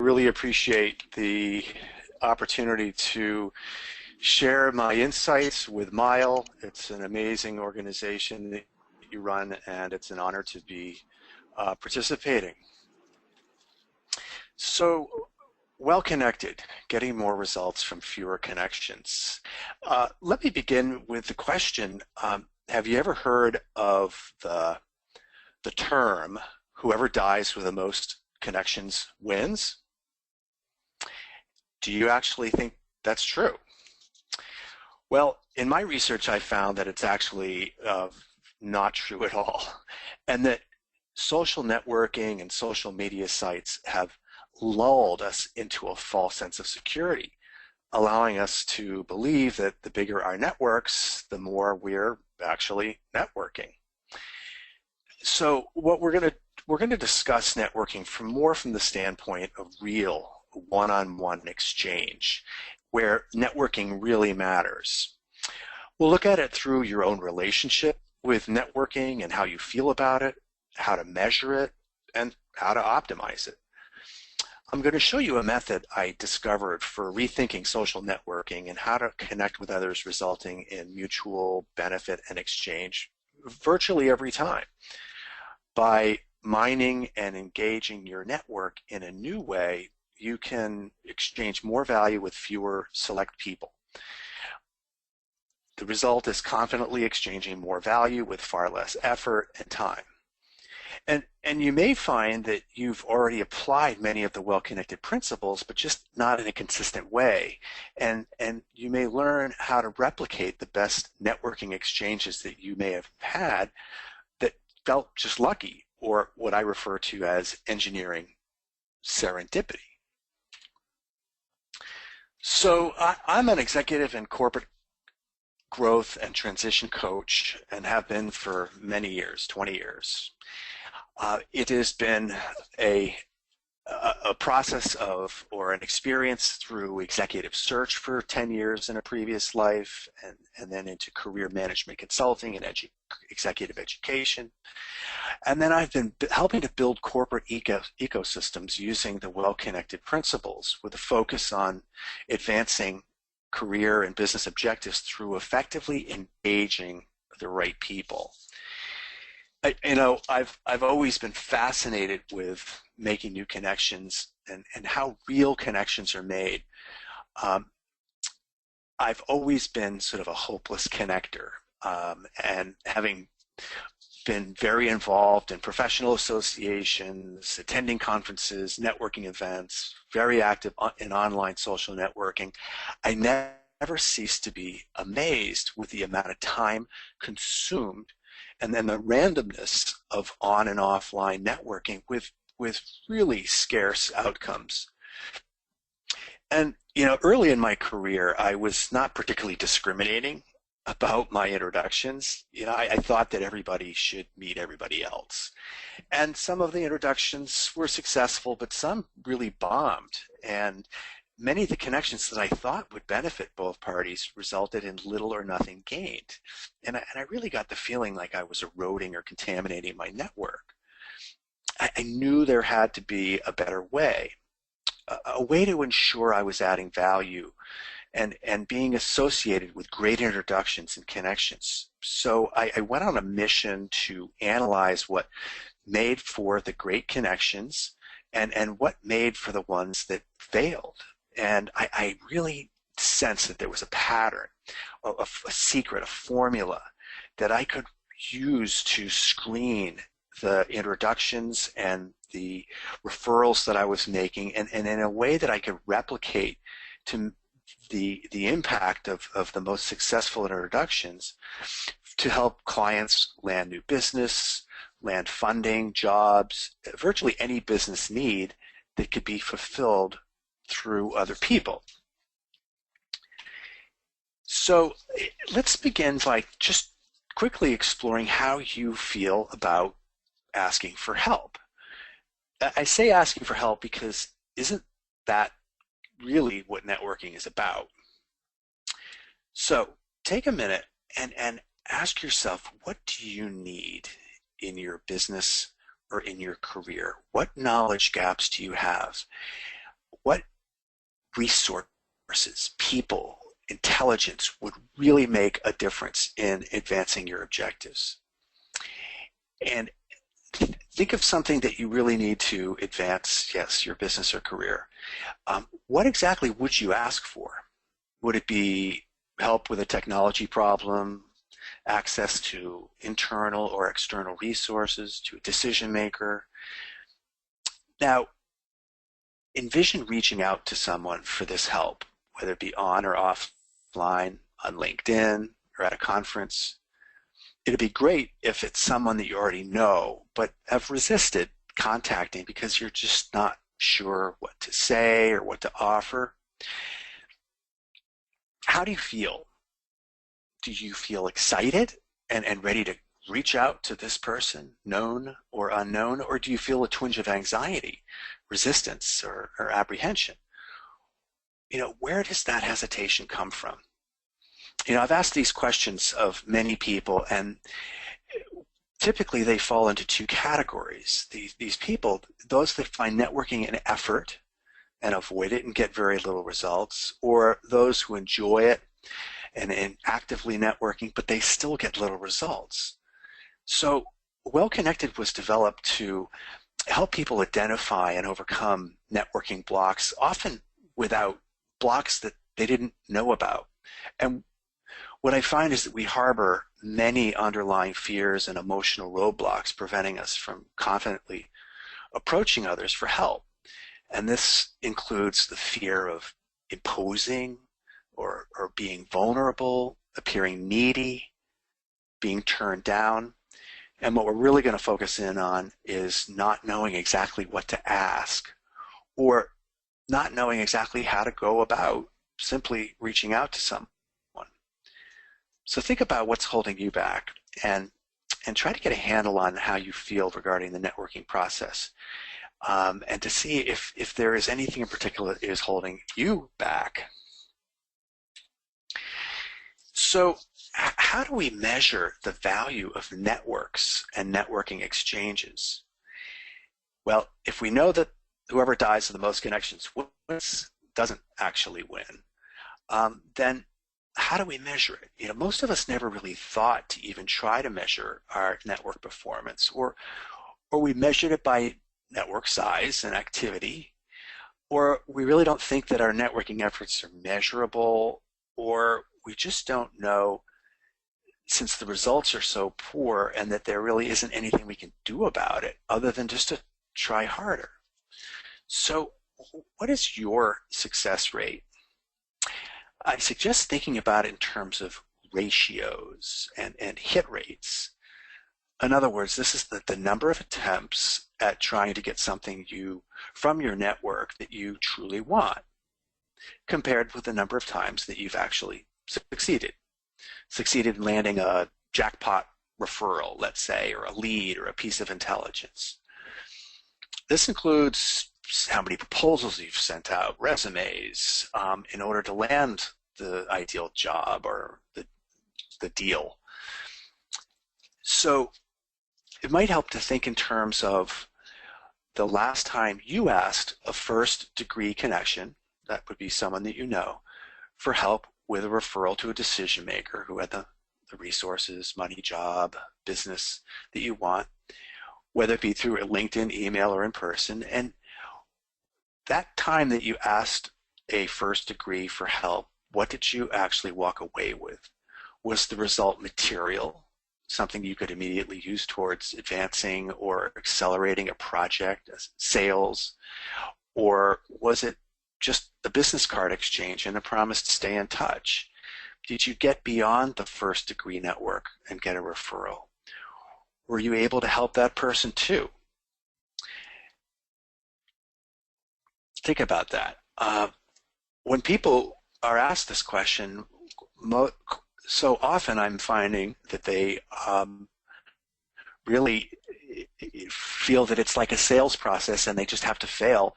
really appreciate the opportunity to share my insights with Mile. It's an amazing organization that you run, and it's an honor to be participating. So, well connected, getting more results from fewer connections. Let me begin with the question, have you ever heard of the term, whoever dies with the most connections wins? Do you actually think that's true? Well, in my research, I found that it's actually not true at all, and that social networking and social media sites have lulled us into a false sense of security, allowing us to believe that the bigger our networks, the more we're actually networking. So what we're going to discuss networking from the standpoint of real one-on-one exchange, where networking really matters. We'll look at it through your own relationship with networking and how you feel about it, how to measure it, and how to optimize it. I'm going to show you a method I discovered for rethinking social networking and how to connect with others, resulting in mutual benefit and exchange virtually every time. By mining and engaging your network in a new way, you can exchange more value with fewer select people. The result is confidently exchanging more value with far less effort and time. And you may find that you've already applied many of the well-connected principles, but just not in a consistent way. And you may learn how to replicate the best networking exchanges that you may have had that felt just lucky, or what I refer to as engineering serendipity. So I'm an executive and corporate growth and transition coach, and have been for many years, 20 years. It has been a process of, or an experience through executive search for 10 years in a previous life, and then into career management consulting and executive education. And then I've been helping to build corporate ecosystems using the well-connected principles with a focus on advancing career and business objectives through effectively engaging the right people. I've always been fascinated with making new connections and how real connections are made. I've always been sort of a hopeless connector, and having been very involved in professional associations, attending conferences, networking events, very active in online social networking, I never cease to be amazed with the amount of time consumed and then the randomness of on and offline networking with really scarce outcomes. And early in my career, I was not particularly discriminating about my introductions. I thought that everybody should meet everybody else. And some of the introductions were successful, but some really bombed. And many of the connections that I thought would benefit both parties resulted in little or nothing gained. And I really got the feeling like I was eroding or contaminating my network. I knew there had to be a better way, a way to ensure I was adding value and being associated with great introductions and connections. So I went on a mission to analyze what made for the great connections and what made for the ones that failed. And I really sensed that there was a pattern, a secret, a formula that I could use to screen the introductions and the referrals that I was making, and in a way that I could replicate to the impact of the most successful introductions to help clients land new business, land funding, jobs, virtually any business need that could be fulfilled through other people. So let's begin by just quickly exploring how you feel about asking for help. I say asking for help because isn't that really what networking is about? So take a minute and ask yourself, what do you need in your business or in your career? What knowledge gaps do you have? what resources, people, intelligence would really make a difference in advancing your objectives. And think of something that you really need to advance, yes, your business or career. What exactly would you ask for? Would it be help with a technology problem, access to internal or external resources, to a decision maker? Now, envision reaching out to someone for this help, whether it be on or offline, on LinkedIn or at a conference. It'd be great if it's someone that you already know, but have resisted contacting because you're just not sure what to say or what to offer. How do you feel? Do you feel excited and ready to reach out to this person, known or unknown, or do you feel a twinge of anxiety, resistance, or apprehension? Where does that hesitation come from? I've asked these questions of many people, and typically they fall into two categories. These people, those that find networking an effort and avoid it and get very little results, or those who enjoy it and actively networking, but they still get little results. So Well Connected was developed to help people identify and overcome networking blocks, often without blocks that they didn't know about. And what I find is that we harbor many underlying fears and emotional roadblocks preventing us from confidently approaching others for help. And this includes the fear of imposing or being vulnerable, appearing needy, being turned down. And what we're really going to focus in on is not knowing exactly what to ask, or not knowing exactly how to go about simply reaching out to someone. So think about what's holding you back and try to get a handle on how you feel regarding the networking process, and to see if there is anything in particular that is holding you back. So how do we measure the value of networks and networking exchanges? Well, if we know that whoever dies of the most connections wins, doesn't actually win, then how do we measure it? Most of us never really thought to even try to measure our network performance, or we measured it by network size and activity, or we really don't think that our networking efforts are measurable, or we just don't know, since the results are so poor and that there really isn't anything we can do about it other than just to try harder. So what is your success rate? I suggest thinking about it in terms of ratios and hit rates. In other words, this is the number of attempts at trying to get something from your network that you truly want, compared with the number of times that you've actually succeeded in landing a jackpot referral, let's say, or a lead or a piece of intelligence. This includes how many proposals you've sent out, resumes, in order to land the ideal job or the deal. So it might help to think in terms of the last time you asked a first-degree connection, that would be someone that you know, for help with a referral to a decision maker who had the resources, money, job, business that you want, whether it be through a LinkedIn, email, or in person. And that time that you asked a first degree for help, what did you actually walk away with? Was the result material, something you could immediately use towards advancing or accelerating a project, sales, or was it just a business card exchange and a promise to stay in touch? Did you get beyond the first degree network and get a referral? Were you able to help that person too? Think about that. When people are asked this question, so often I'm finding that they really feel that it's like a sales process and they just have to fail,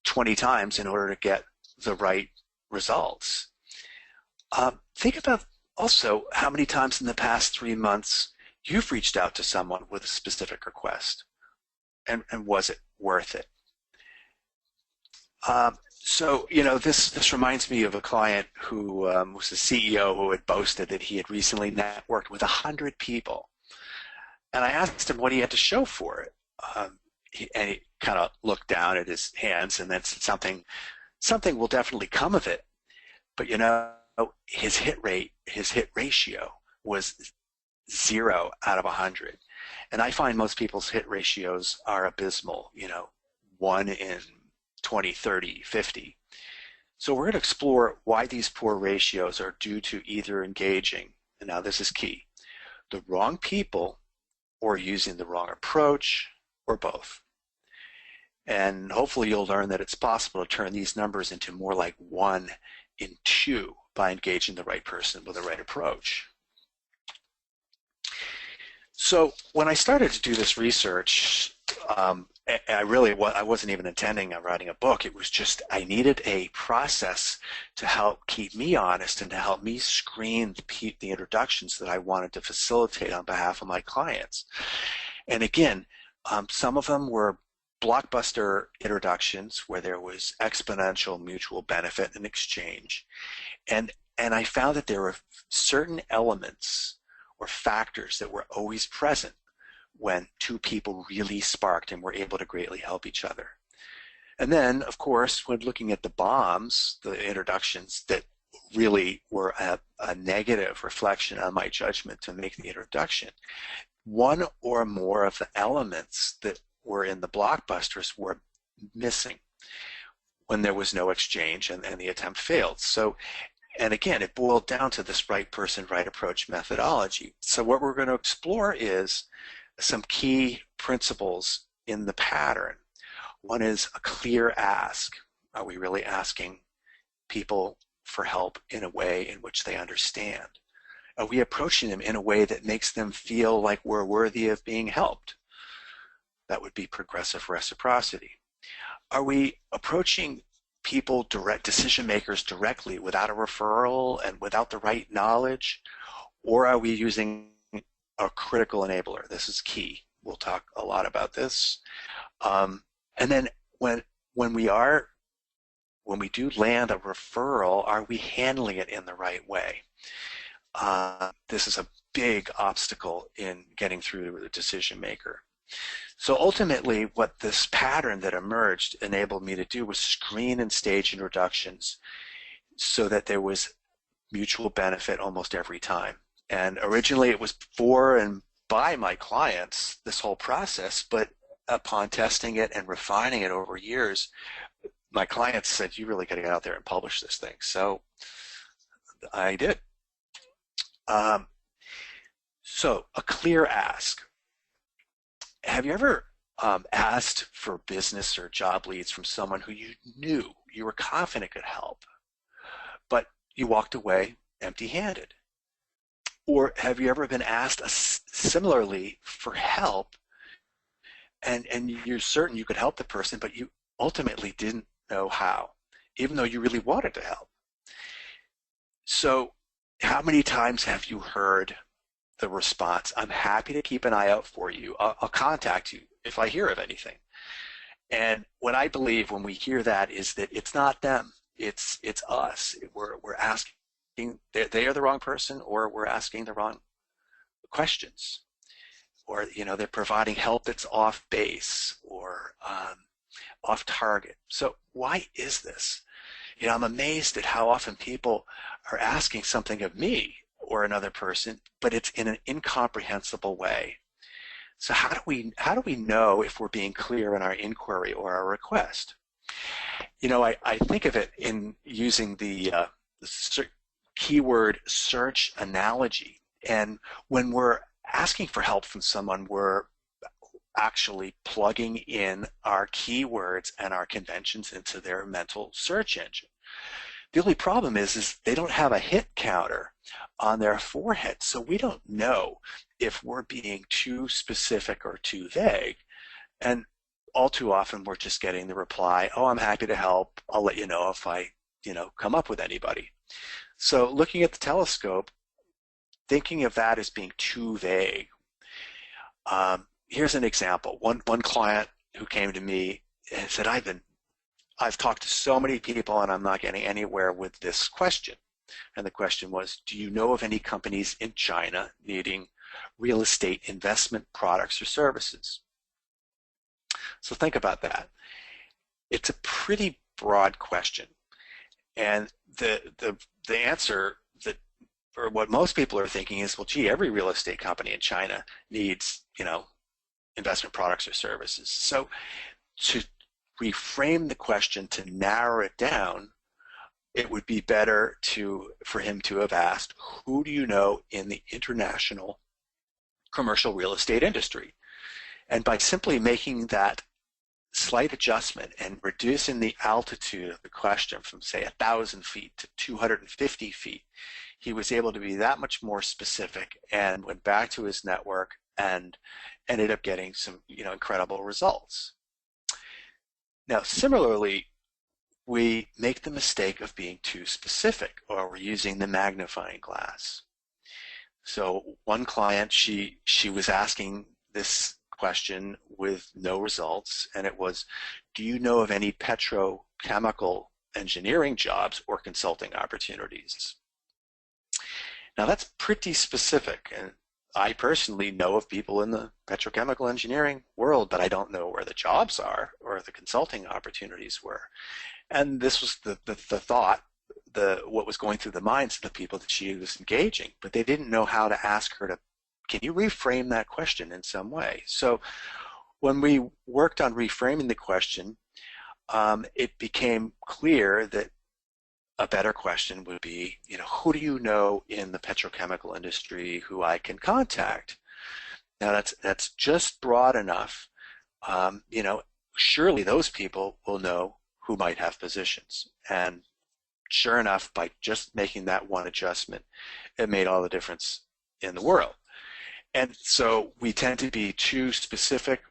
20 times in order to get the right results. Think about also how many times in the past 3 months you've reached out to someone with a specific request, and was it worth it? This reminds me of a client who was a CEO who had boasted that he had recently networked with 100 people. And I asked him what he had to show for it. And he kind of looked down at his hands and then said something will definitely come of it. But his hit ratio was 0 out of 100. And I find most people's hit ratios are abysmal, 1 in 20, 30, 50. So we're going to explore why these poor ratios are due to either engaging, and now this is key, the wrong people or using the wrong approach or both. And hopefully you'll learn that it's possible to turn these numbers into more like 1 in 2 by engaging the right person with the right approach. So when I started to do this research, I wasn't even intending on writing a book. It was just I needed a process to help keep me honest and to help me screen the introductions that I wanted to facilitate on behalf of my clients. And again, some of them were blockbuster introductions where there was exponential mutual benefit and exchange. And I found that there were certain elements or factors that were always present when two people really sparked and were able to greatly help each other. And then, of course, when looking at the bombs, the introductions that really were a negative reflection on my judgment to make the introduction, one or more of the elements that were in the blockbusters were missing when there was no exchange and the attempt failed. So, and again, it boiled down to this right person, right approach methodology. So what we're going to explore is some key principles in the pattern. One is a clear ask. Are we really asking people for help in a way in which they understand? Are we approaching them in a way that makes them feel like we're worthy of being helped? That would be progressive reciprocity. Are we approaching people, direct decision makers, directly without a referral and without the right knowledge? Or are we using a critical enabler? This is key. We'll talk a lot about this. And then when we do land a referral, are we handling it in the right way? This is a big obstacle in getting through to the decision maker. So ultimately, what this pattern that emerged enabled me to do was screen and stage introductions so that there was mutual benefit almost every time. And originally it was for and by my clients, this whole process, but upon testing it and refining it over years, my clients said, you really got to get out there and publish this thing. So I did. So a clear ask. Have you ever asked for business or job leads from someone who you knew, you were confident could help, but you walked away empty-handed? Or have you ever been asked similarly for help and you're certain you could help the person, but you ultimately didn't know how, even though you really wanted to help? So how many times have you heard the response, I'm happy to keep an eye out for you. I'll contact you if I hear of anything. And what I believe when we hear that is that it's not them, it's us. We're asking, they are the wrong person, or we're asking the wrong questions, or they're providing help that's off base or off target. So why is this? I'm amazed at how often people are asking something of me or another person, but it's in an incomprehensible way. So how do we know if we're being clear in our inquiry or our request? I think of it in using the keyword search analogy. And when we're asking for help from someone, we're actually plugging in our keywords and our conventions into their mental search engine. The only problem is they don't have a hit counter on their forehead, so we don't know if we're being too specific or too vague. And all too often we're just getting the reply, oh, I'm happy to help. I'll let you know if I, come up with anybody. So looking at the telescope, thinking of that as being too vague. Here's an example. One client who came to me and said, I've been I've talked to so many people and I'm not getting anywhere with this question. And the question was, do you know of any companies in China needing real estate investment products or services? So think about that. It's a pretty broad question. And the answer that, or what most people are thinking is, well, gee, every real estate company in China needs, investment products or services. So to reframe the question to narrow it down, it would be better for him to have asked, who do you know in the international commercial real estate industry? And by simply making that slight adjustment and reducing the altitude of the question from, say, 1,000 feet to 250 feet, he was able to be that much more specific and went back to his network and ended up getting some, incredible results. Now, similarly, we make the mistake of being too specific, or we're using the magnifying glass. So one client, she was asking this question with no results, and it was, do you know of any petrochemical engineering jobs or consulting opportunities? Now that's pretty specific, and I personally know of people in the petrochemical engineering world, but I don't know where the jobs are or the consulting opportunities were. And this was the thought, what was going through the minds of the people that she was engaging, but they didn't know how to ask her to, can you reframe that question in some way? So when we worked on reframing the question, it became clear that a better question would be, who do you know in the petrochemical industry who I can contact? Now that's just broad enough. Surely those people will know who might have positions. And sure enough, by just making that one adjustment, it made all the difference in the world. And so we tend to be too specific,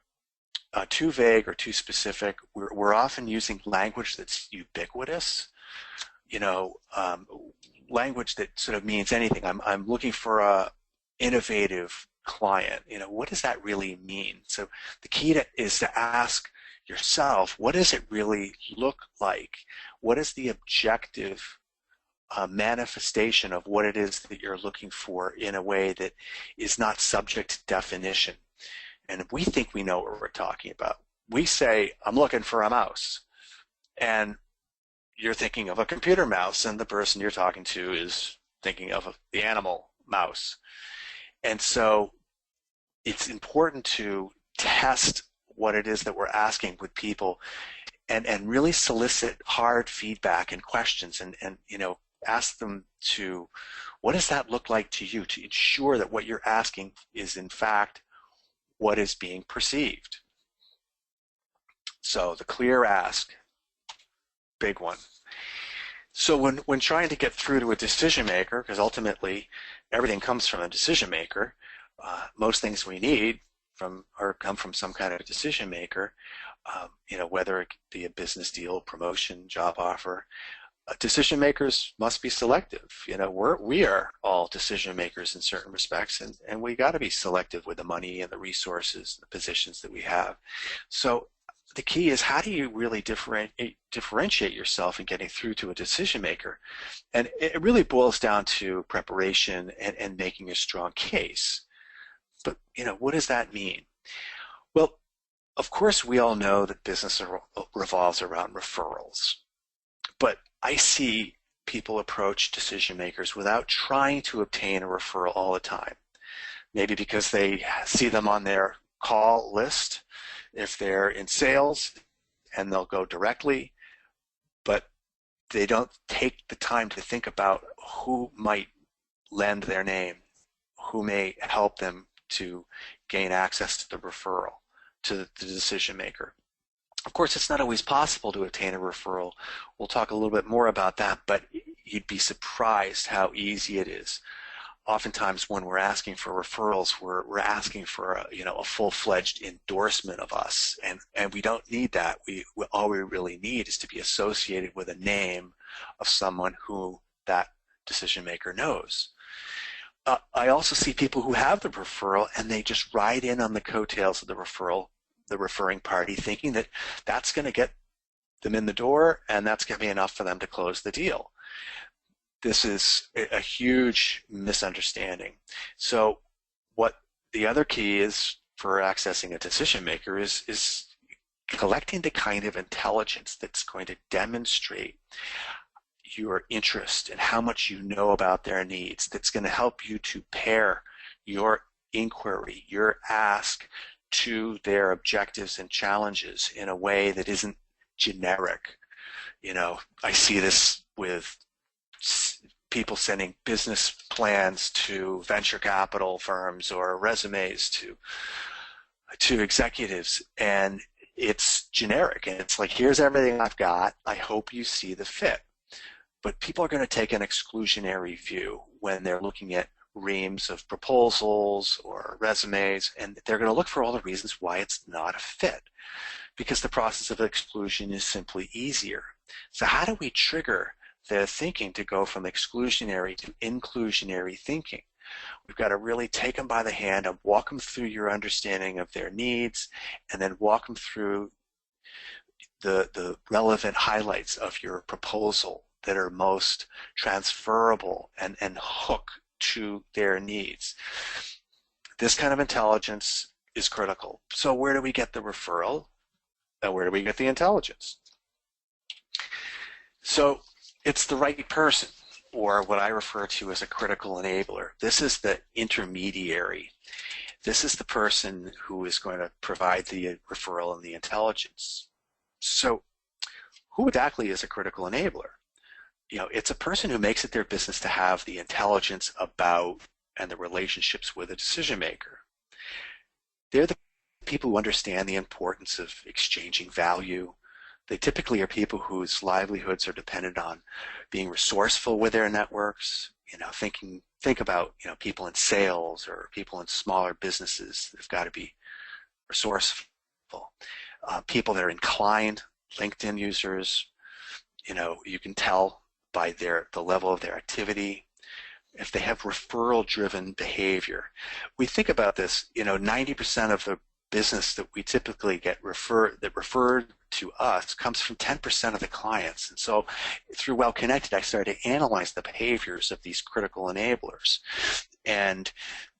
too vague, or too specific. We're often using language that's ubiquitous, language that sort of means anything. I'm looking for a innovative client. What does that really mean? So the key is to ask yourself, what does it really look like? What is the objective manifestation of what it is that you're looking for in a way that is not subject to definition? And we think we know what we're talking about. We say, I'm looking for a mouse. And you're thinking of a computer mouse, and the person you're talking to is thinking of the animal mouse. And so it's important to test what it is that we're asking with people and really solicit hard feedback and questions and ask them to, what does that look like to you, to ensure that what you're asking is in fact what is being perceived. So the clear ask, big one. So when trying to get through to a decision maker, because ultimately everything comes from a decision maker, most things we need come from some kind of decision maker, whether it be a business deal, promotion, job offer. Decision makers must be selective. We are all decision makers in certain respects, and we got to be selective with the money and the resources, the positions that we have. So the key is, how do you really differentiate yourself in getting through to a decision maker? And it really boils down to preparation and making a strong case. But what does that mean? Well, of course we all know that business revolves around referrals. But I see people approach decision makers without trying to obtain a referral all the time. Maybe because they see them on their call list if they're in sales, and they'll go directly, but they don't take the time to think about who might lend their name, who may help them to gain access to the referral, to the decision maker. Of course, it's not always possible to obtain a referral. We'll talk a little bit more about that, but you'd be surprised how easy it is. Oftentimes when we're asking for referrals, we're asking for a full-fledged endorsement of us, and we don't need that. All we really need is to be associated with a name of someone who that decision maker knows. I also see people who have the referral and they just ride in on the coattails of the referring party, thinking that that's going to get them in the door, and that's going to be enough for them to close the deal. This is a huge misunderstanding. So what the other key is for accessing a decision maker is collecting the kind of intelligence that's going to demonstrate your interest and how much you know about their needs, that's going to help you to pair your inquiry, your ask, to their objectives and challenges in a way that isn't generic. I see this with people sending business plans to venture capital firms or resumes to executives, and it's generic, and it's like, here's everything I've got, I hope you see the fit. But people are going to take an exclusionary view when they're looking at reams of proposals or resumes, and they're going to look for all the reasons why it's not a fit, because the process of exclusion is simply easier. So how do we trigger their thinking to go from exclusionary to inclusionary thinking? We've got to really take them by the hand and walk them through your understanding of their needs, and then walk them through the relevant highlights of your proposal that are most transferable and hook to their needs. This kind of intelligence is critical. So where do we get the referral? And where do we get the intelligence? So it's the right person, or what I refer to as a critical enabler. This is the intermediary. This is the person who is going to provide the referral and the intelligence. So who exactly is a critical enabler? It's a person who makes it their business to have the intelligence about and the relationships with a decision maker. They're the people who understand the importance of exchanging value. They typically are people whose livelihoods are dependent on being resourceful with their networks. Think about people in sales or people in smaller businesses. They've got to be resourceful. People that are inclined, LinkedIn users. You can tell by the level of their activity if they have referral-driven behavior. We think about this. 90% of the business that we typically get referred to us comes from 10% of the clients. And so through Well Connected, I started to analyze the behaviors of these critical enablers and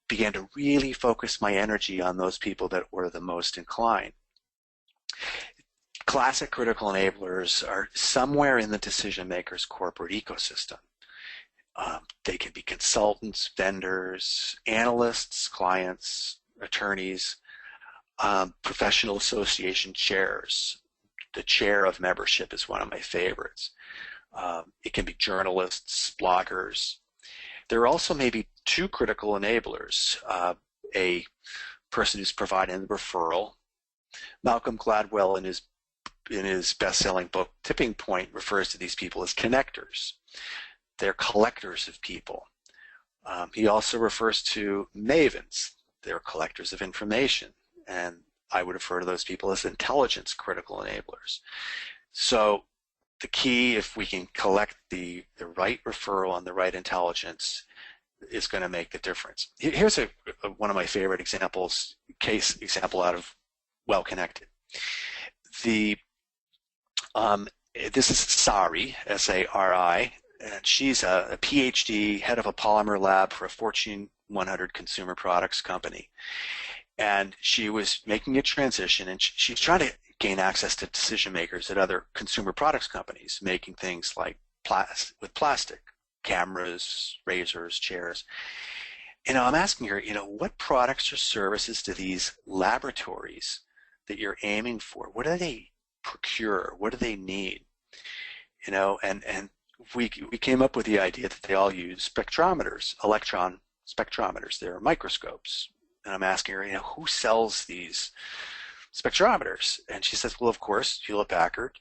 began to really focus my energy on those people that were the most inclined. Classic critical enablers are somewhere in the decision maker's corporate ecosystem. They can be consultants, vendors, analysts, clients, attorneys, professional association chairs. The chair of membership is one of my favorites. It can be journalists, bloggers. There are also maybe two critical enablers. A person who's providing the referral. Malcolm Gladwell in his best-selling book, Tipping Point, refers to these people as connectors. They're collectors of people. He also refers to mavens. They're collectors of information. And I would refer to those people as intelligence critical enablers. So the key, if we can collect the right referral and the right intelligence, is going to make the difference. Here's one of my favorite case example out of Well Connected. This is Sari, S-A-R-I, and she's a PhD, head of a polymer lab for a Fortune 100 consumer products company. And she was making a transition, and she's trying to gain access to decision makers at other consumer products companies, making things like with plastic, cameras, razors, chairs. I'm asking her, what products or services do these laboratories that you're aiming for, what do they procure? What do they need? And we came up with the idea that they all use spectrometers, electron spectrometers. They're microscopes. And I'm asking her, who sells these spectrometers? And she says, well, of course, Hewlett-Packard.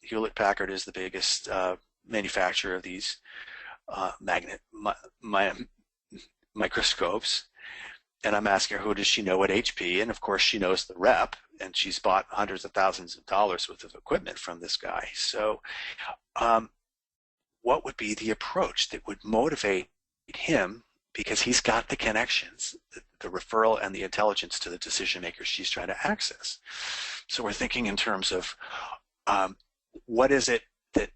Hewlett-Packard is the biggest manufacturer of these microscopes. And I'm asking her, who does she know at HP? And of course, she knows the rep, and she's bought hundreds of thousands of dollars worth of equipment from this guy. So what would be the approach that would motivate him, because he's got the connections, the referral and the intelligence to the decision makers she's trying to access? So we're thinking in terms of what is it that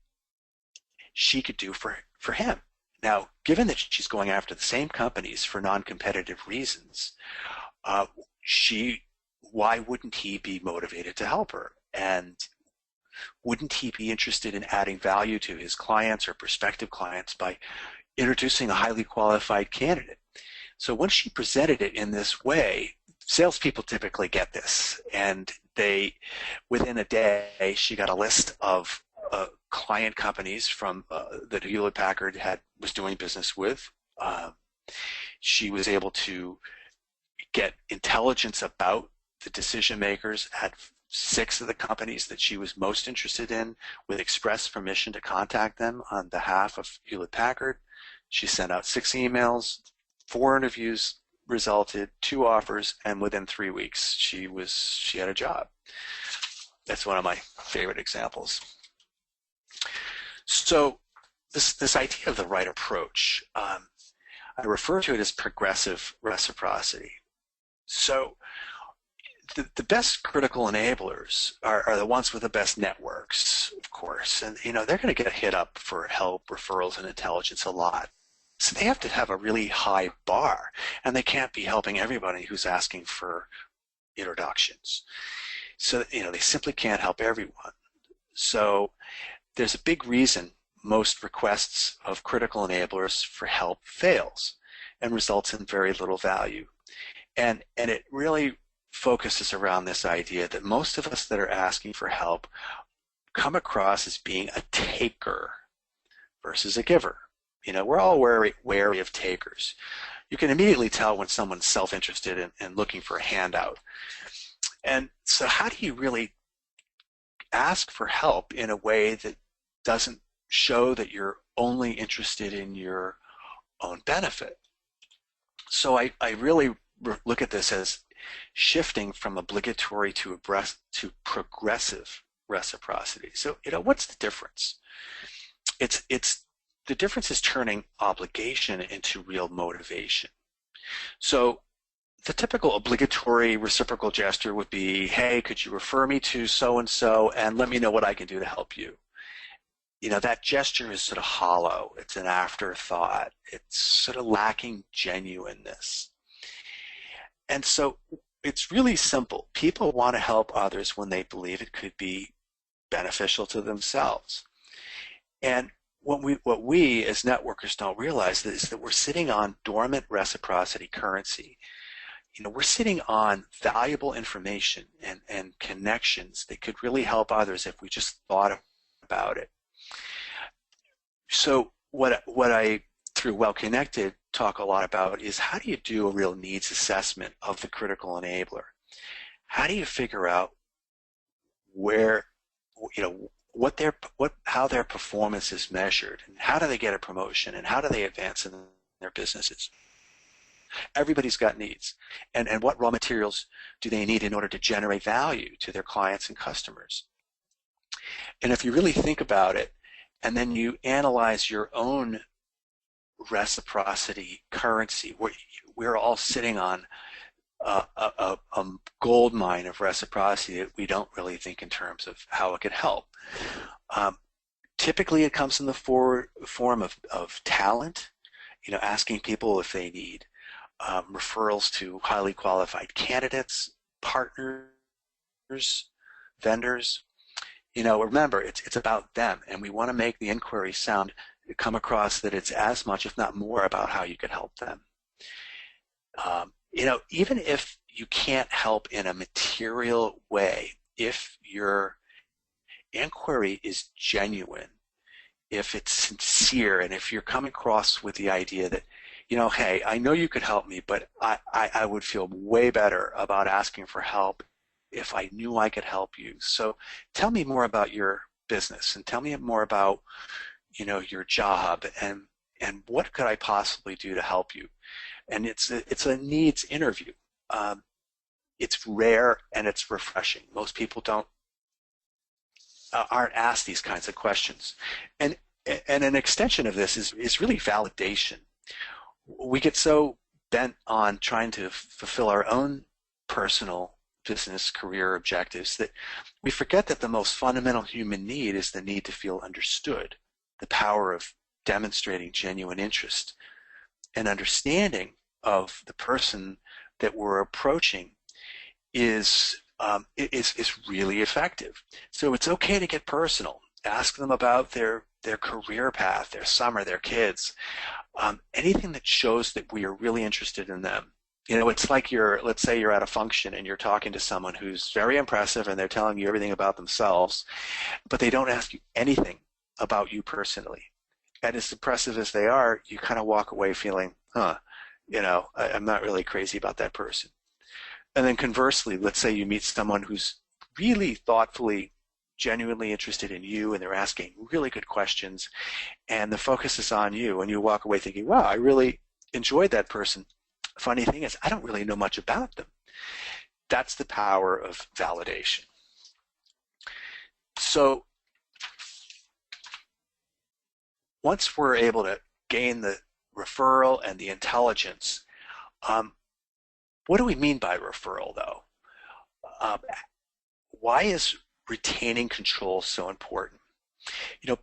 she could do for him? Now, given that she's going after the same companies for non-competitive reasons, uh, she why wouldn't he be motivated to help her? And wouldn't he be interested in adding value to his clients or prospective clients by introducing a highly qualified candidate? So once she presented it in this way, salespeople typically get this, and within a day, she got a list of client companies from that Hewlett Packard was doing business with. She was able to get intelligence about the decision makers at 6 of the companies that she was most interested in, with express permission to contact them on behalf of Hewlett Packard. She sent out 6 emails, 4 interviews resulted, 2 offers, and within 3 weeks she had a job. That's one of my favorite examples. So this idea of the right approach, I refer to it as progressive reciprocity. So the best critical enablers are the ones with the best networks, of course, and they're going to get hit up for help, referrals, and intelligence a lot. So they have to have a really high bar, and they can't be helping everybody who's asking for introductions. So they simply can't help everyone. So there's a big reason most requests of critical enablers for help fails and results in very little value. And it really focuses around this idea that most of us that are asking for help come across as being a taker versus a giver. We're all wary of takers. You can immediately tell when someone's self-interested and looking for a handout. And so how do you really ask for help in a way that doesn't show that you're only interested in your own benefit? So I really look at this as shifting from obligatory to progressive reciprocity. So, what's the difference? The difference is turning obligation into real motivation. So the typical obligatory reciprocal gesture would be, hey, could you refer me to so-and-so and let me know what I can do to help you? That gesture is sort of hollow. It's an afterthought. It's sort of lacking genuineness. And so it's really simple. People want to help others when they believe it could be beneficial to themselves. And what we as networkers don't realize is that we're sitting on dormant reciprocity currency. We're sitting on valuable information and connections that could really help others if we just thought about it. So what I, through Well Connected, talk a lot about is how do you do a real needs assessment of the critical enabler? How do you figure out where, how their performance is measured, and how do they get a promotion, and how do they advance in their businesses? Everybody's got needs, and what raw materials do they need in order to generate value to their clients and customers? And if you really think about it, and then you analyze your own reciprocity currency, we're all sitting on a gold mine of reciprocity that we don't really think in terms of how it could help. Typically it comes in the form of talent, asking people if they need referrals to highly qualified candidates, partners, vendors. Remember, it's about them, and we want to make the inquiry come across that it's as much, if not more, about how you could help them. Even if you can't help in a material way, if your inquiry is genuine, if it's sincere, and if you're coming across with the idea that, hey, I know you could help me, but I would feel way better about asking for help if I knew I could help you. So tell me more about your business, and tell me more about, your job, and what could I possibly do to help you? And it's a needs interview. It's rare and it's refreshing. Most people aren't asked these kinds of questions. And an extension of this is really validation. We get so bent on trying to fulfill our own personal business career objectives that we forget that the most fundamental human need is the need to feel understood, the power of demonstrating genuine interest and understanding of the person that we're approaching is really effective. So it's okay to get personal. Ask them about their career path, their summer, their kids, anything that shows that we are really interested in them. You know, it's like let's say you're at a function and you're talking to someone who's very impressive and they're telling you everything about themselves, but they don't ask you anything about you personally. And as impressive as they are, you kind of walk away feeling, I'm not really crazy about that person. And then conversely, let's say you meet someone who's really thoughtfully, genuinely interested in you and they're asking really good questions and the focus is on you and you walk away thinking, wow, I really enjoyed that person. Funny thing is, I don't really know much about them. That's the power of validation. So once we're able to gain the referral and the intelligence, what do we mean by referral, though? Why is retaining control so important? You know,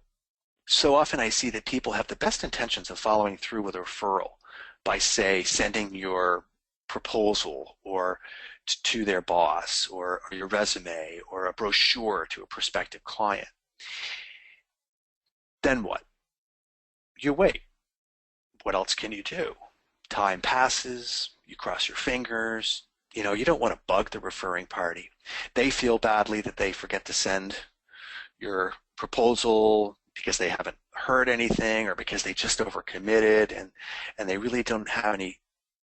so often I see that people have the best intentions of following through with a referral by, say, sending your proposal or to their boss or your resume or a brochure to a prospective client. Then what? You wait. What else can you do? Time passes, you cross your fingers, you don't want to bug the referring party. They feel badly that they forget to send your proposal because they haven't heard anything or because they just overcommitted and they really don't have any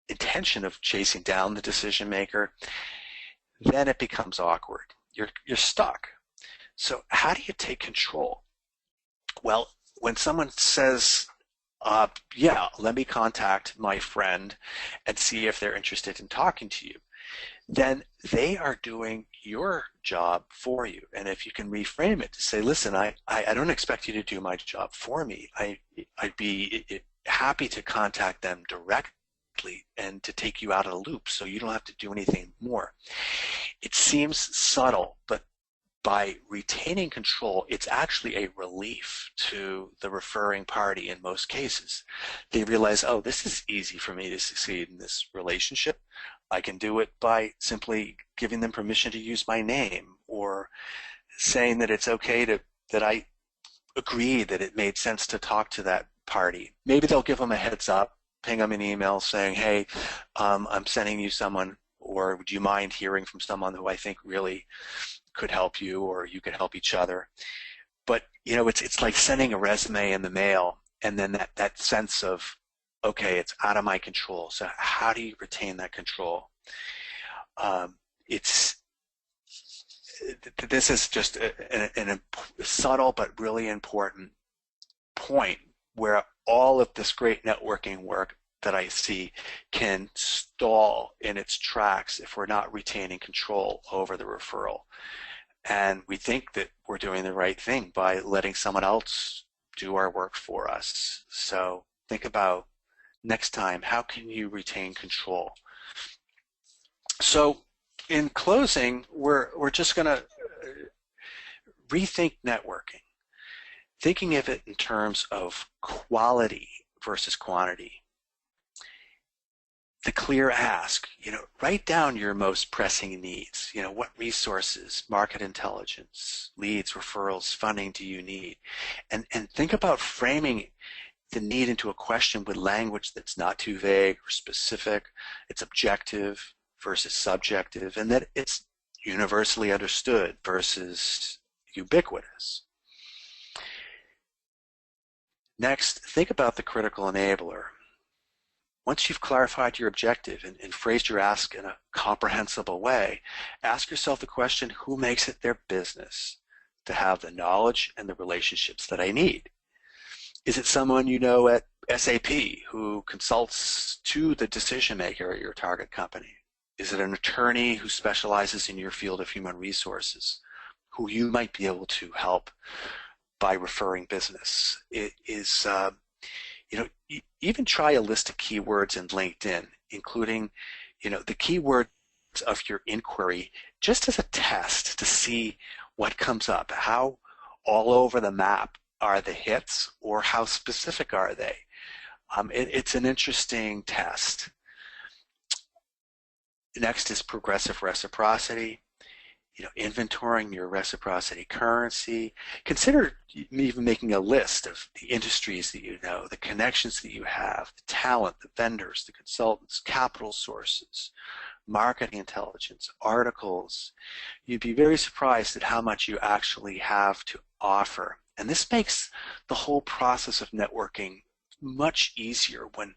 intention of chasing down the decision maker. Then it becomes awkward. You're stuck. So how do you take control? Well, when someone says, let me contact my friend and see if they're interested in talking to you, then they are doing your job for you. And if you can reframe it to say, listen, I don't expect you to do my job for me. I'd be happy to contact them directly and to take you out of the loop so you don't have to do anything more. It seems subtle, but by retaining control, it's actually a relief to the referring party in most cases. They realize, oh, this is easy for me to succeed in this relationship. I can do it by simply giving them permission to use my name or saying that it's okay that I agree that it made sense to talk to that party. Maybe they'll give them a heads up, ping them an email saying, hey, I'm sending you someone, or would you mind hearing from someone who I think really could help you, or you could help each other. But it's like sending a resume in the mail and then that sense of, okay, it's out of my control. So how do you retain that control? This is just a subtle but really important point where all of this great networking work that I see can stall in its tracks if we're not retaining control over the referral. And we think that we're doing the right thing by letting someone else do our work for us. So think about next time, how can you retain control? So in closing, we're just going to rethink networking, thinking of it in terms of quality versus quantity. The clear ask, write down your most pressing needs. What resources, market intelligence, leads, referrals, funding do you need? And think about framing the need into a question with language that's not too vague or specific. It's objective versus subjective, and that it's universally understood versus ubiquitous. Next, think about the critical enabler. Once you've clarified your objective and phrased your ask in a comprehensible way, ask yourself the question, who makes it their business to have the knowledge and the relationships that I need? Is it someone you know at SAP who consults to the decision maker at your target company? Is it an attorney who specializes in your field of human resources, who you might be able to help by referring business? It is even try a list of keywords in LinkedIn, including, the keyword of your inquiry just as a test to see what comes up. How all over the map are the hits, or how specific are they? It's an interesting test. Next is progressive reciprocity. Inventorying your reciprocity currency. Consider even making a list of the industries that you know, the connections that you have, the talent, the vendors, the consultants, capital sources, marketing intelligence, articles. You'd be very surprised at how much you actually have to offer. And this makes the whole process of networking much easier when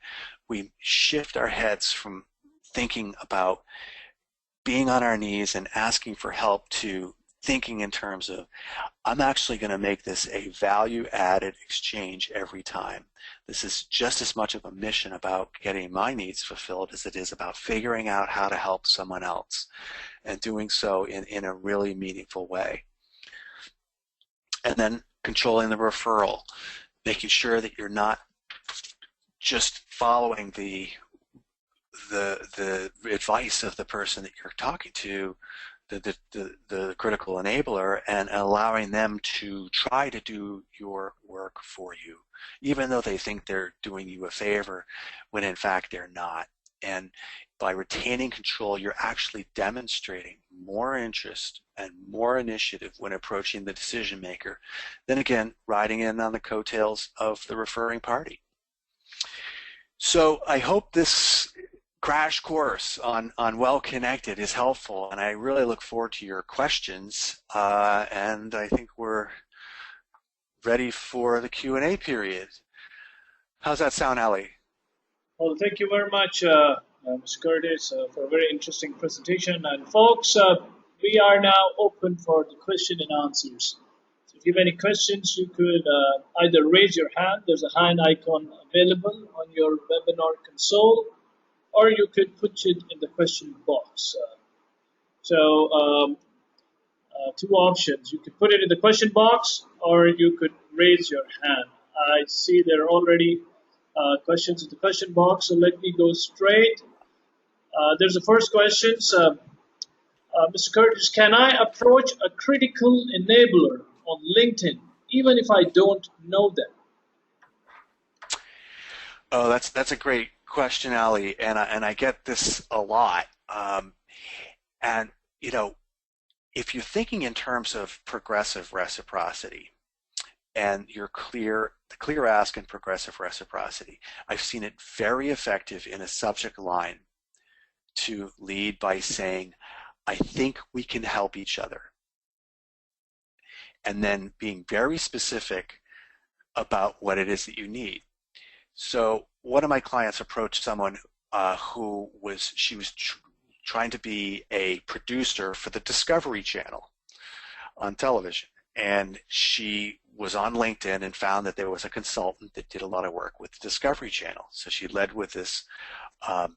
we shift our heads from thinking about being on our knees and asking for help to thinking in terms of, I'm actually going to make this a value-added exchange every time. This is just as much of a mission about getting my needs fulfilled as it is about figuring out how to help someone else, and doing so in a really meaningful way. And then controlling the referral, making sure that you're not just following the advice of the person that you're talking to, the critical enabler, and allowing them to try to do your work for you, even though they think they're doing you a favor, when in fact they're not. And by retaining control, you're actually demonstrating more interest and more initiative when approaching the decision maker than, again, riding in on the coattails of the referring party. So I hope this crash course on Well Connected is helpful, and I really look forward to your questions, and I think we're ready for the Q&A period. How's that sound, Ali? Well, thank you very much, Mr. Curtis, for a very interesting presentation. And folks, we are now open for the question and answers. So if you have any questions, you could either raise your hand. There's a hand icon available on your webinar console, or you could put it in the question box. Two options. You could put it in the question box, or you could raise your hand. I see there are already questions in the question box, so let me go straight. There's the first question. Mr. Curtis, can I approach a critical enabler on LinkedIn even if I don't know them? Oh, that's a great question, Ali, and I get this a lot. And if you're thinking in terms of progressive reciprocity, and the clear ask and progressive reciprocity, I've seen it very effective in a subject line to lead by saying, I think we can help each other. And then being very specific about what it is that you need. So one of my clients approached someone who was trying to be a producer for the Discovery Channel on television. And she was on LinkedIn and found that there was a consultant that did a lot of work with the Discovery Channel. So she led with this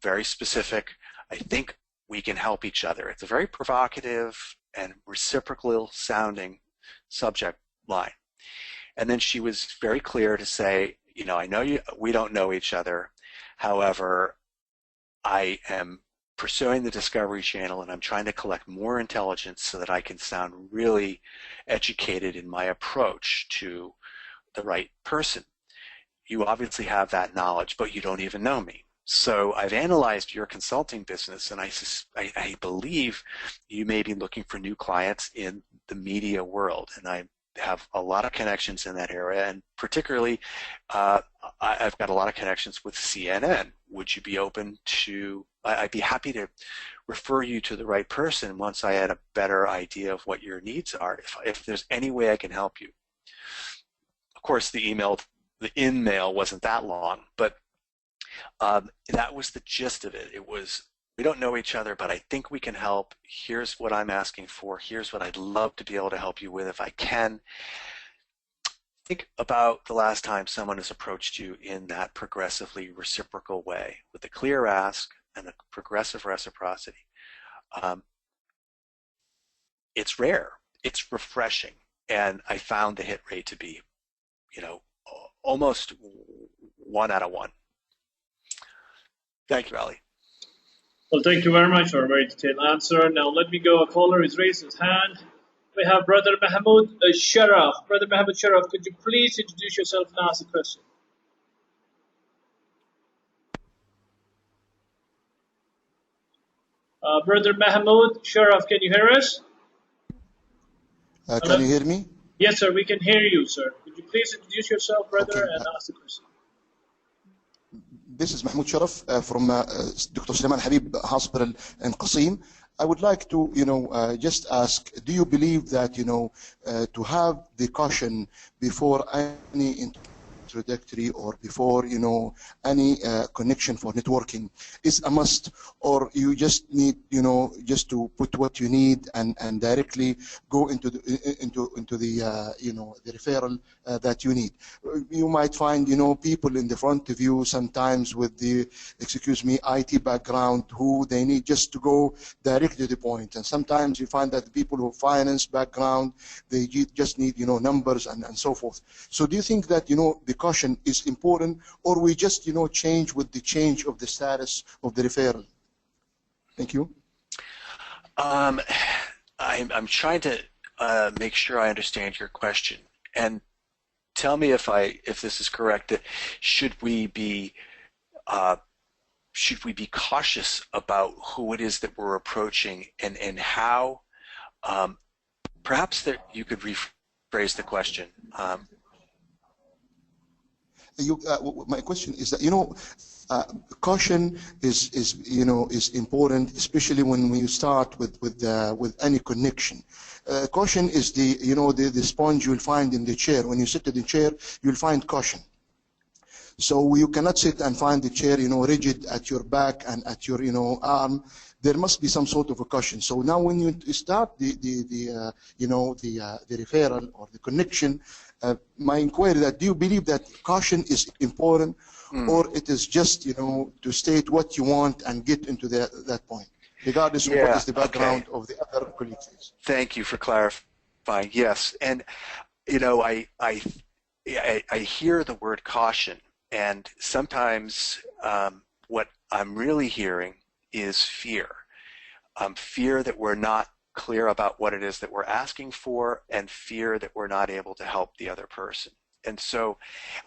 very specific, I think we can help each other. It's a very provocative and reciprocal sounding subject line. And then she was very clear to say, I know we don't know each other. However, I am pursuing the Discovery Channel and I'm trying to collect more intelligence so that I can sound really educated in my approach to the right person. You obviously have that knowledge, but you don't even know me. So I've analyzed your consulting business, and I believe you may be looking for new clients in the media world, and I have a lot of connections in that area, and particularly I've got a lot of connections with CNN. Would you be open to, I'd be happy to refer you to the right person once I had a better idea of what your needs are, if there's any way I can help you. Of course, the in-mail wasn't that long, but that was the gist of it. It was, we don't know each other, but I think we can help. Here's what I'm asking for. Here's what I'd love to be able to help you with if I can. Think about the last time someone has approached you in that progressively reciprocal way, with a clear ask and a progressive reciprocity. It's rare. It's refreshing. And I found the hit rate to be, almost 1 out of 1. Thank you, Ali. Well, thank you very much for a very detailed answer. Now let me go. A caller has raised his hand. We have Brother Mahmoud Sharaf. Brother Mahmoud Sharaf, could you please introduce yourself and ask a question? Brother Mahmoud Sharaf, can you hear us? Can you Hello? hear me? Yes, sir, we can hear you, sir. Could you please introduce yourself, brother, Okay. and ask the question? This is Mahmoud Sharaf from Dr. Sulaiman Habib Hospital in Qasim. I would like to, just ask, do you believe that, to have the caution before any introductory or before, any connection for networking is a must, or you just need, just to put what you need and directly go into the the referral that you need? You might find, people in the front of you sometimes with the, excuse me, IT background who they need just to go directly to the point. And sometimes you find that the people who finance background, they just need, numbers and so forth. So do you think that, the caution is important, or we just, change with the change of the status of the referral? Thank you. I'm trying to make sure I understand your question, and tell me if this is correct. That should we be cautious about who it is that we're approaching, and how? Perhaps that you could rephrase the question. My question is that, caution is important, especially when you start with any connection. Caution is the sponge you'll find in the chair. When you sit in the chair, you'll find caution. So you cannot sit and find the chair, rigid at your back and at your, arm. There must be some sort of a caution. So now when you start the referral or the connection, my inquiry that, do you believe that caution is important, or it is just, to state what you want and get into that point, regardless of what is the background of the other colleagues? Thank you for clarifying. Yes, and I hear the word caution, and sometimes what I'm really hearing is fear. Fear that we're not clear about what it is that we're asking for, and fear that we're not able to help the other person. And so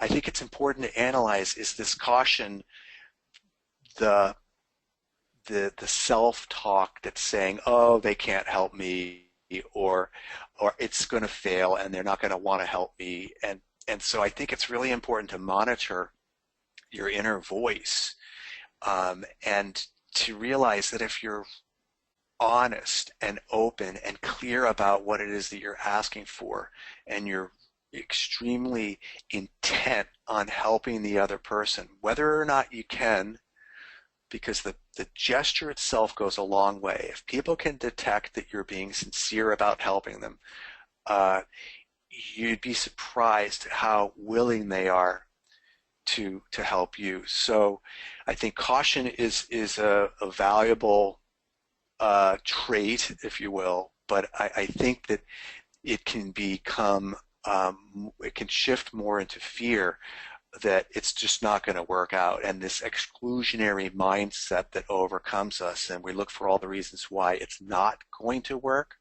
I think it's important to analyze, is this caution the self-talk that's saying, oh, they can't help me, or it's going to fail and they're not going to want to help me. And so I think it's really important to monitor your inner voice, and to realize that if you're honest and open and clear about what it is that you're asking for, and you're extremely intent on helping the other person, whether or not you can, because the gesture itself goes a long way. If people can detect that you're being sincere about helping them, you'd be surprised how willing they are to help you. So I think caution is a valuable trait, if you will, but I think that it can become, it can shift more into fear that it's just not going to work out, and this exclusionary mindset that overcomes us, and we look for all the reasons why it's not going to work.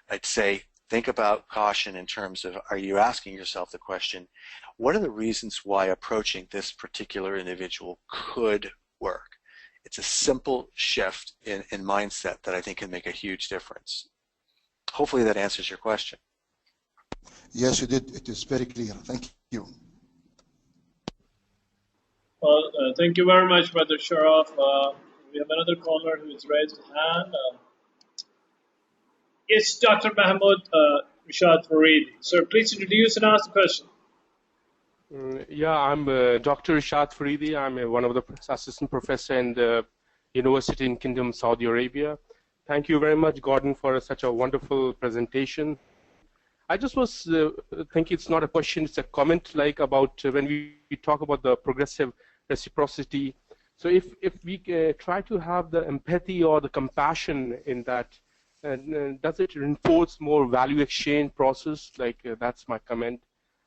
I'd say, think about caution in terms of, are you asking yourself the question, what are the reasons why approaching this particular individual could work? It's a simple shift in mindset that I think can make a huge difference. Hopefully that answers your question. Yes, you did. It is very clear. Thank you. Well, thank you very much, Brother Sharaf. We have another caller who has raised his hand. Yes, Dr. Mahmoud Rashad Fareed. Sir, please introduce and ask the question. Yeah, I'm Dr. Rashad Fareedi. I'm one of the assistant professor in the University in Kingdom, Saudi Arabia. Thank you very much, Gordon, for such a wonderful presentation. I just was thinking, it's not a question, it's a comment, like about when we talk about the progressive reciprocity. So if we try to have the empathy or the compassion in that, does it reinforce more value exchange process? Like that's my comment.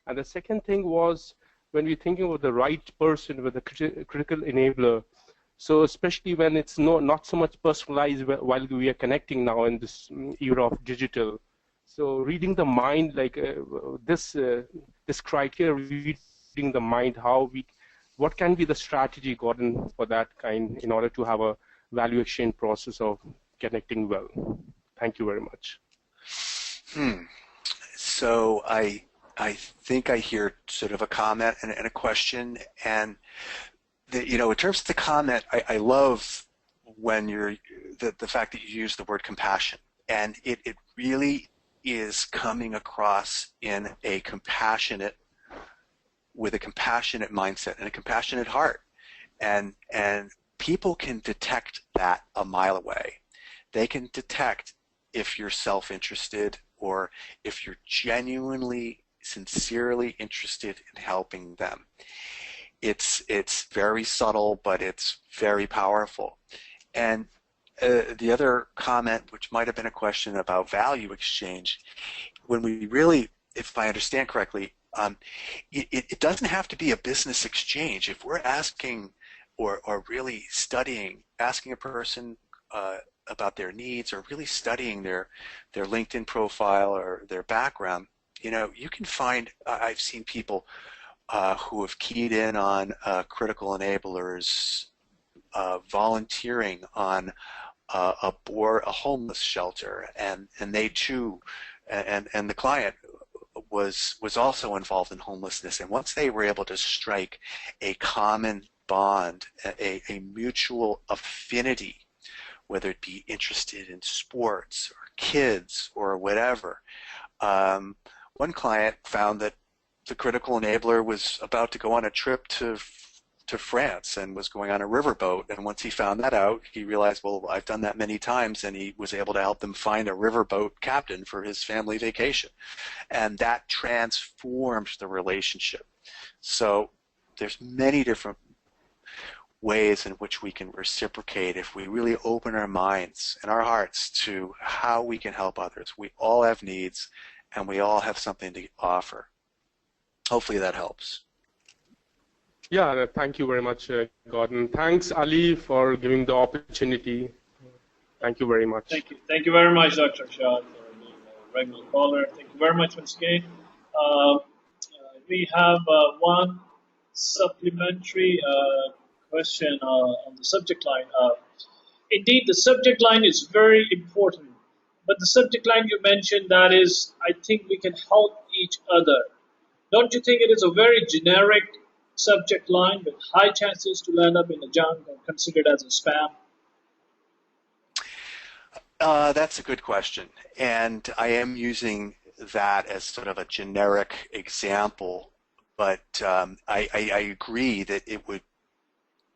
And the second thing was, when we're thinking about the right person with the critical enabler, So especially when it's not so much personalized while we are connecting now in this era of digital. So reading the mind, like this criteria, reading the mind, what can be the strategy, Gordon, for that kind in order to have a value exchange process of connecting well? Thank you very much. So I think I hear sort of a comment and a question, and in terms of the comment, I love when the fact that you use the word compassion, and it really is coming across with a compassionate mindset and a compassionate heart, and people can detect that a mile away. They can detect if you're self-interested or if you're genuinely, sincerely interested in helping them. It's very subtle, but it's very powerful. And the other comment, which might have been a question about value exchange, when we really, if I understand correctly, it doesn't have to be a business exchange. If we're asking or really studying, asking a person about their needs, or really studying their LinkedIn profile or their background, you can find, I've seen people who have keyed in on critical enablers, volunteering on a homeless shelter, and they too, and the client was also involved in homelessness, and once they were able to strike a common bond, a mutual affinity, whether it be interested in sports or kids or whatever. One client found that the critical enabler was about to go on a trip to France and was going on a riverboat, and once he found that out, he realized, well, I've done that many times, and he was able to help them find a riverboat captain for his family vacation, and that transformed the relationship. So there's many different ways in which we can reciprocate if we really open our minds and our hearts to how we can help others. We all have needs, and we all have something to offer. Hopefully that helps. Yeah, thank you very much, Gordon. Thanks, Ali, for giving the opportunity. Thank you very much. Thank you. Thank you very much, Dr. Shah, for being a regular caller. Thank you very much once again. We have one supplementary question on the subject line. Indeed, the subject line is very important, but the subject line you mentioned, that is, I think we can help each other. Don't you think it is a very generic subject line with high chances to land up in a junk or considered as a spam? That's a good question, and I am using that as sort of a generic example, but I agree that it would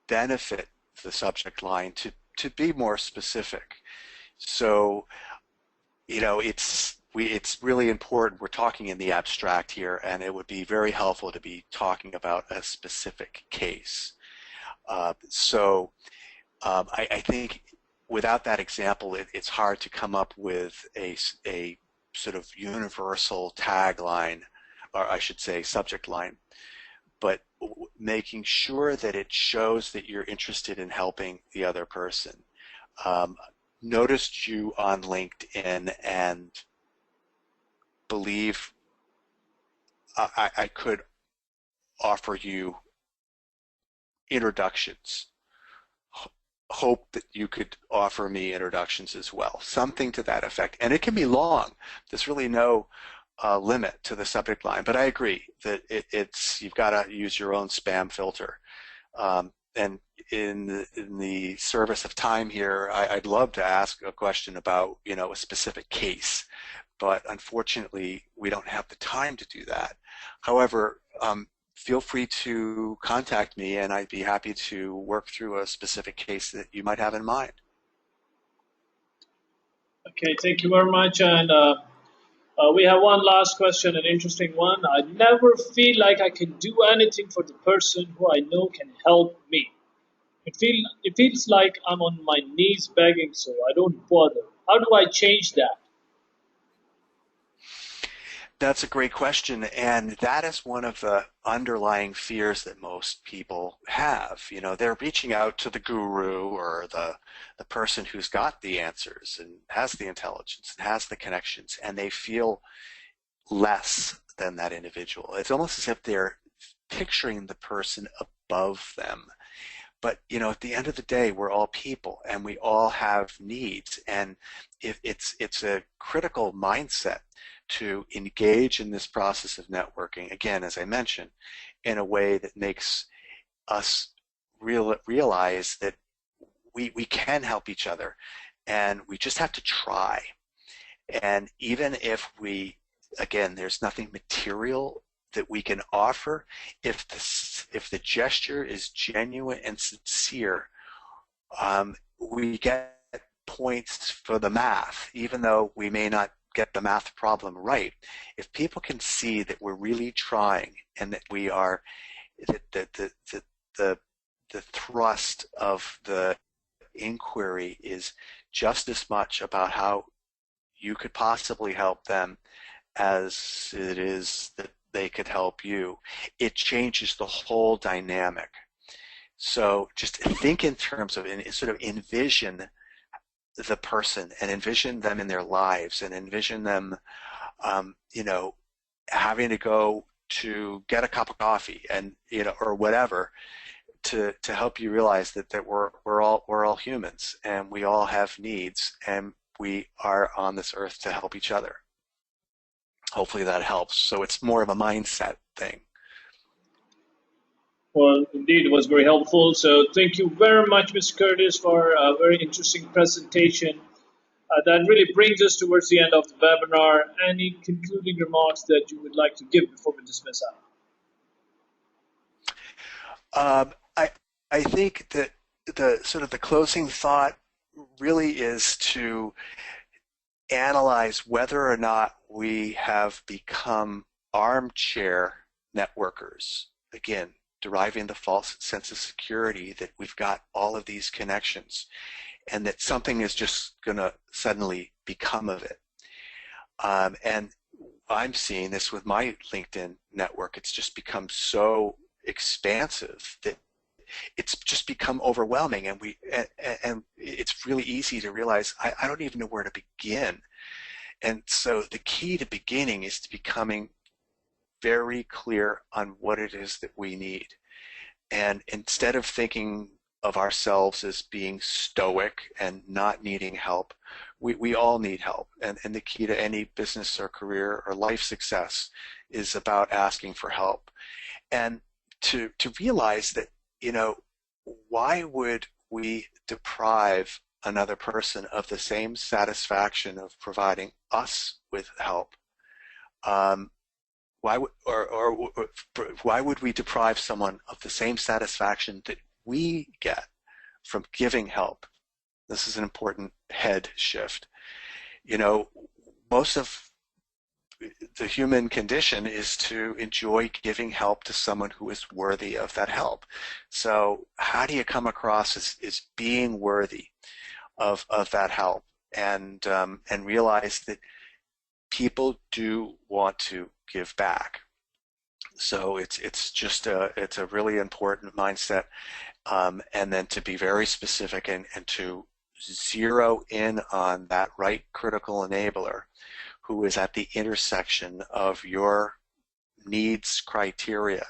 benefit the subject line to be more specific. So, it's really important. We're talking in the abstract here, and it would be very helpful to be talking about a specific case. I think without that example, it's hard to come up with a sort of universal tagline, or I should say subject line, but making sure that it shows that you're interested in helping the other person. Noticed you on LinkedIn and believe I could offer you introductions. Hope that you could offer me introductions as well. Something to that effect. And it can be long. There's really no limit to the subject line. But I agree that you've got to use your own spam filter. And in the service of time here, I'd love to ask a question about a specific case, but unfortunately we don't have the time to do that. However, feel free to contact me, and I'd be happy to work through a specific case that you might have in mind. Okay, thank you very much. And we have one last question, an interesting one. I never feel like I can do anything for the person who I know can help me. It feels like I'm on my knees begging, so I don't bother. How do I change that? That's a great question, and that is one of the underlying fears that most people have. You know, they're reaching out to the guru or the person who's got the answers and has the intelligence and has the connections, and they feel less than that individual. It's almost as if they're picturing the person above them. But you know, at the end of the day, we're all people, and we all have needs. And if it's a critical mindset to engage in this process of networking. Again, as I mentioned, in a way that makes us realize that we can help each other, and we just have to try. And even if again, there's nothing material that we can offer, if the gesture is genuine and sincere, we get points for the math, even though we may not get the math problem right. If people can see that we're really trying and that we are, that the thrust of the inquiry is just as much about how you could possibly help them as it is that they could help you, it changes the whole dynamic. So just think in terms of, sort of envision the person and envision them in their lives and envision them, you know, having to go to get a cup of coffee and, you know, or whatever, to help you realize that we're all humans and we all have needs and we are on this earth to help each other. Hopefully that helps. So it's more of a mindset thing. Well, indeed, it was very helpful. So thank you very much, Mr. Curtis, for a very interesting presentation. That really brings us towards the end of the webinar. Any concluding remarks that you would like to give before we dismiss out? I think that the sort of the closing thought really is to analyze whether or not we have become armchair networkers. Again, deriving the false sense of security that we've got all of these connections and that something is just going to suddenly become of it. And I'm seeing this with my LinkedIn network. It's just become so expansive that it's just become overwhelming, and it's really easy to realize I don't even know where to begin. And so the key to beginning is to becoming very clear on what it is that we need. And instead of thinking of ourselves as being stoic and not needing help, we all need help. And the key to any business or career or life success is about asking for help. And to realize that, you know, why would we deprive another person of the same satisfaction of providing us with help? Why would we deprive someone of the same satisfaction that we get from giving help? This is an important head shift. You know, most of the human condition is to enjoy giving help to someone who is worthy of that help. So how do you come across as being worthy of that help, and realize that people do want to give back? So it's just it's a really important mindset, and then to be very specific and to zero in on that right critical enabler who is at the intersection of your needs criteria.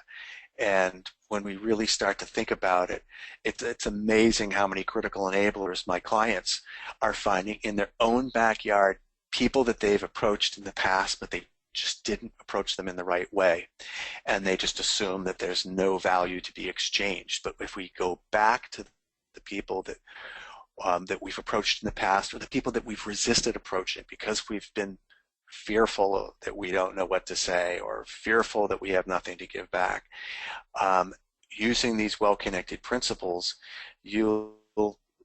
And when we really start to think about it, it's amazing how many critical enablers my clients are finding in their own backyard, people that they've approached in the past, but they just didn't approach them in the right way. And they just assume that there's no value to be exchanged. But if we go back to the people that that we've approached in the past, or the people that we've resisted approaching because we've been fearful that we don't know what to say, or fearful that we have nothing to give back, using these well-connected principles, you'll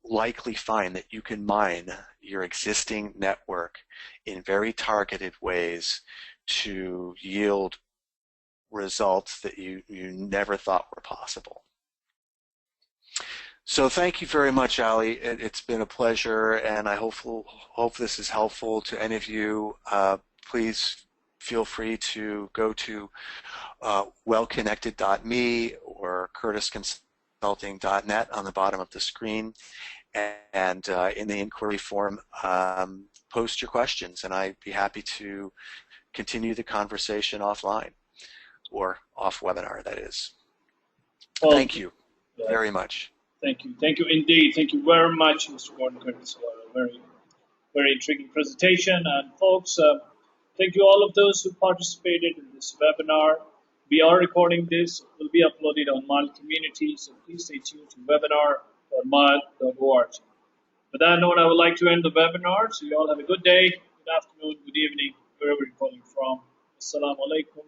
likely find that you can mine your existing network in very targeted ways to yield results that you never thought were possible. So thank you very much, Ali. It's been a pleasure, and I hope this is helpful to any of you. Please feel free to go to wellconnected.me or curtisconsulting.net on the bottom of the screen, and in the inquiry form, post your questions, and I'd be happy to continue the conversation offline or off webinar, that is. Well, thank you very much. Thank you. Thank you indeed. Thank you very much, Mr. Gordon Curtis, for a very, very intriguing presentation. And folks, thank you all of those who participated in this webinar. We are recording this. It will be uploaded on Mile Community, so please stay tuned to webinar.mile.org. With that note, I would like to end the webinar. So you all have a good day, good afternoon, good evening, wherever you're calling from. Assalamu alaikum.